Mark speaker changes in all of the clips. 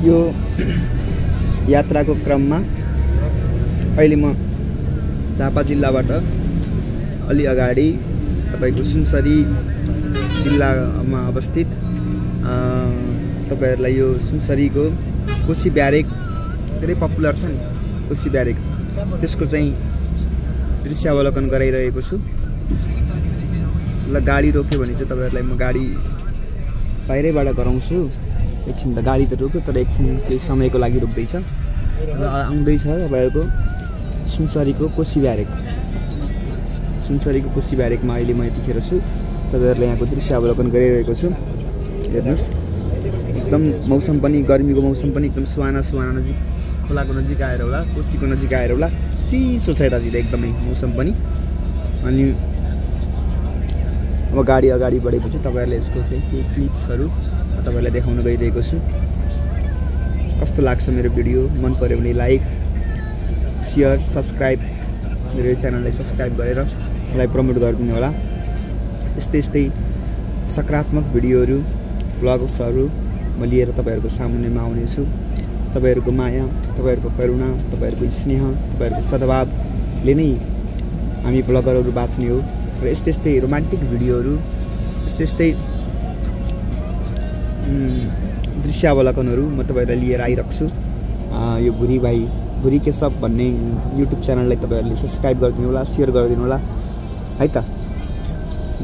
Speaker 1: यो यात्राको क्रममा अहिले म झापा जिल्लाबाट अलि अगाडि तपाईको सुनसरी जिल्लामा अवस्थित तपाईहरुलाई यो सुनसरीको कोशी ब्यारेक धेरै पपुलर छ नि कोशी ब्यारेक त्यसको चाहिँ दृश्यावलोकन गराइरहेको छु। ल गाडी रोक्यो भने चाहिँ तपाईहरुलाई म गाडी बाहिरैबाट गराउँछु। एकछिन त गाडी त रोक्यो तर एकछिन केही समयको लागि रोक्दैछ। र आउँदैछ तपाईहरुको सुनसरीको कोशी ब्यारेक। सुनसरीको कोशी ब्यारेकमा अहिले म यतिखेर छु। तपाईहरुले यहाँको दृश्य अवलोकन गरिरहेको छु। हेर्नुस् एकदम मौसम पनि गर्मीको मौसम पनि एकदम सुहाना सुहाना नजिक खोलाको नजिक आएर होला कोशीको नजिक आएर होला चिसो छ यतातिर एकदमै मौसम पनि। अनि अब गाडी अगाडि बढेपछि तपाईहरुले यसको चाहिँ केही क्लिप्सहरु तपाईहरुलाई देखाउन गइरहेको छु। कस्तो लाग्छ मेरो भिडियो मन पर्यो भने लाइक शेयर सब्स्क्राइब मेरो च्यानललाई सब्स्क्राइब गरेर मलाई प्रमोट गरिदिनु होला। यस्तै सकारात्मक भिडियोहरु ब्लग्सहरु म लिएर तपाईहरुको सामुन्नेमा आउने छु। तपाईहरुको माया तपाईहरुको करुणा तपाईहरुको स्नेह तपाईहरुको सद्भावले नै हामी ब्लगरहरु बाँच्ने हो। र यस्तै रोमान्टिक भिडियोहरु यस्तै दृश्यावलोकनहरु म तपाईहरुलाई लिएर आइराख्छु। यो भुरी केशव भन्ने युट्युब च्यानललाई तपाईहरुले सब्स्क्राइब गरिदिनु होला शेयर गरिदिनु होला है त।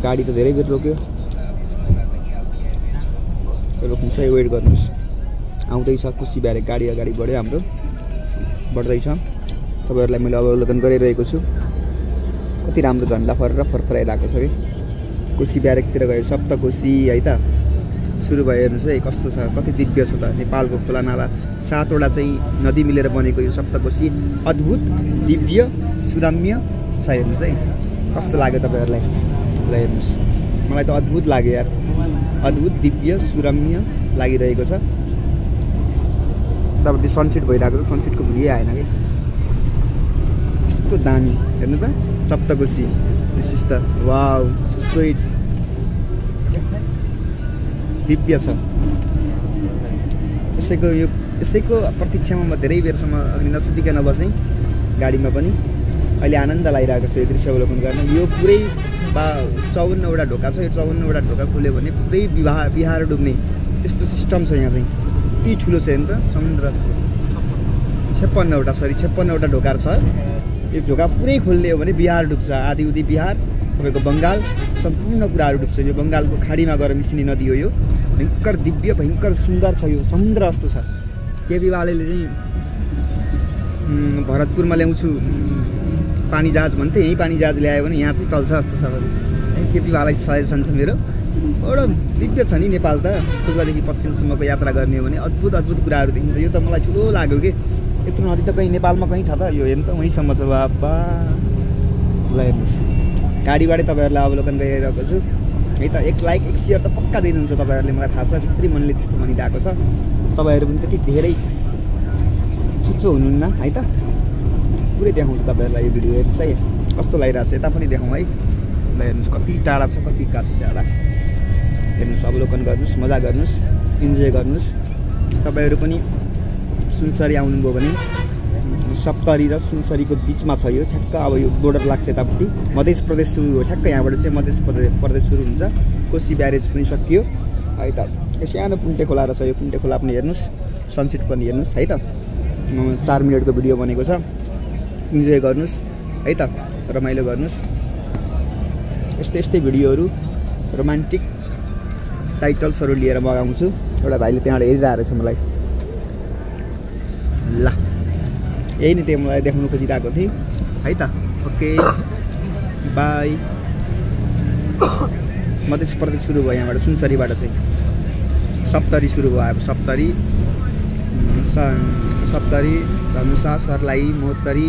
Speaker 1: गाडी त धेरै बेर रोक्यो रोक्नुस् है वेट गर्नुस्। आउँदैछ कोशी ब्यारेक गाडी अगाडि बढ्यो हाम्रो बढ्दैछ। तपाईहरुलाई मैले अवलोकन गरिरहेको छु। कति राम्रो झन्डा फरफराइरहेको छ कि कोशी ब्यारेकतिर गयो सप्तकोशी है त सुरु भयो। हेर्नुस् है कस्तो छ कति दिव्य छ त नेपालको खोला नाला 7 वटा चाहिँ नदी मिलेर बनेको यो सप्तकोशी अद्भुत दिव्य सुरम्य छ। हेर्नुस् है कस्तो लाग्यो तपाईहरुलाई। ल हेर्नुस् मलाई त अद्भुत लाग्यो यार अद्भुत दिव्य सुरम्य लागिरहेको छ। तपाईले सनसेट भइरहेको छ सनसेटको भिडियो आएन कि कस्तो दामी हेर्नु त Saptakoshi this is the wow sweet दिव्य छ। यसैको प्रतीक्षामा म धेरै बेरसम्म अघि नसुतिकन बसेँ गाडीमा पनि। अहिले आनन्द लागिरहेको छ यो दृश्य अवलोकन गर्न। यो पुरै 54 वटा ढोका छ। यो 54 वटा ढोका खुल्यो भने पुरै बिहार डुब्ने त्यस्तो सिस्टम छ यहाँ चाहिँ। यति ठुलो छ नि त समुद्र जस्तो 56 वटा ढोका छ। यो ढोका पुरै खोल्ने हो भने बिहार डुब्छ। आधी उदी बिहार तपाईको बंगाल सम्पूर्ण कुराहरु डुब्छ। यो बंगालको खाडीमा गएर मिसिने नदी हो। यो भयंकर दिव्य भयंकर सुन्दर छ। यो समुद्र जस्तो छ। केपी बालेले चाहिँ भरतपुरमा ल्याउँछु पानी जहाज भन्थे यही पानी जहाज ल्यायो भने यहाँ चाहिँ चल्छ जस्तो छ। केपी बालेको सजेसन छ मेरो। बडो दिव्य छ नि नेपाल त। पूर्वदेखि पश्चिमसम्मको यात्रा गर्ने हो भने अद्भुत कुराहरु देखिन्छ। यो त मलाई ठुलो लाग्यो के यत्रो नदी त कहीं नेपालमा कहीं छ त। यो हेर्नु त वहीँसम्म छ बाबा। ल हेर्नुस् गाडीबाटै तपाईहरुलाई अवलोकन गरिरहेको छु है त। एक लाइक एक शेयर त पक्का दिनुहुन्छ तपाईहरुले मलाई थाहा छ। भित्री मनले त्यस्तो भनिरहेको छ। तपाईहरु पनि त्यति धेरै छुच्चो हुनुहुन्न है त। पुरै देखाउँछु तपाईहरुलाई यो भिडियो। हेर्नुस् है कस्तो लागिरहेको छ। यता पनि देखाउँ है। ल हेर्नुस् कति टाढा छ कति टाढा। हेर्नुस् अवलोकन गर्नुस् मजा गर्नुस् इन्जोय गर्नुस्। तपाईहरु पनि सुनसरी आउनुभयो भने सप्तरी र सुनसरीको बिचमा छ यो ठ्याक्क। अब यो बोर्डर लाग्छ यतापट्टि मध्य प्रदेश सुरु हो। ठ्याक्क यहाँबाट चाहिँ मध्य प्रदेश सुरु हुन्छ। कोशी ब्यारेज पनि सकियो है त। यो सानो पुन्टे खोला रहेछ। यो पुन्टे खोला पनि हेर्नुस् सनसेट पनि हेर्नुस् है त। 4 मिनेटको भिडियो बनेको छ। इन्जोय गर्नुस् है त रमाइलो गर्नुस्। यस्तै भिडियोहरु रोमान्टिक टाइटल्सहरु लिएर म आउँछु। एउटा भाइले त्यहाँबाट हेरिरहेको रहेछ मलाई। ल यही नै त्यो मलाई देखाउन खोजिरहेको थिएँ है त। Okay by. मध्य प्रदेश सुरु भयो यहाँबाट सुनसरीबाट चाहिँ सप्तरी सुरु भयो। अब सप्तरी धनुषा सर्लाही महोत्तरी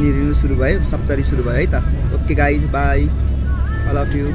Speaker 1: निरिनु सुरु भयो। सप्तरी सुरु भयो है त। Okay guys by I love you.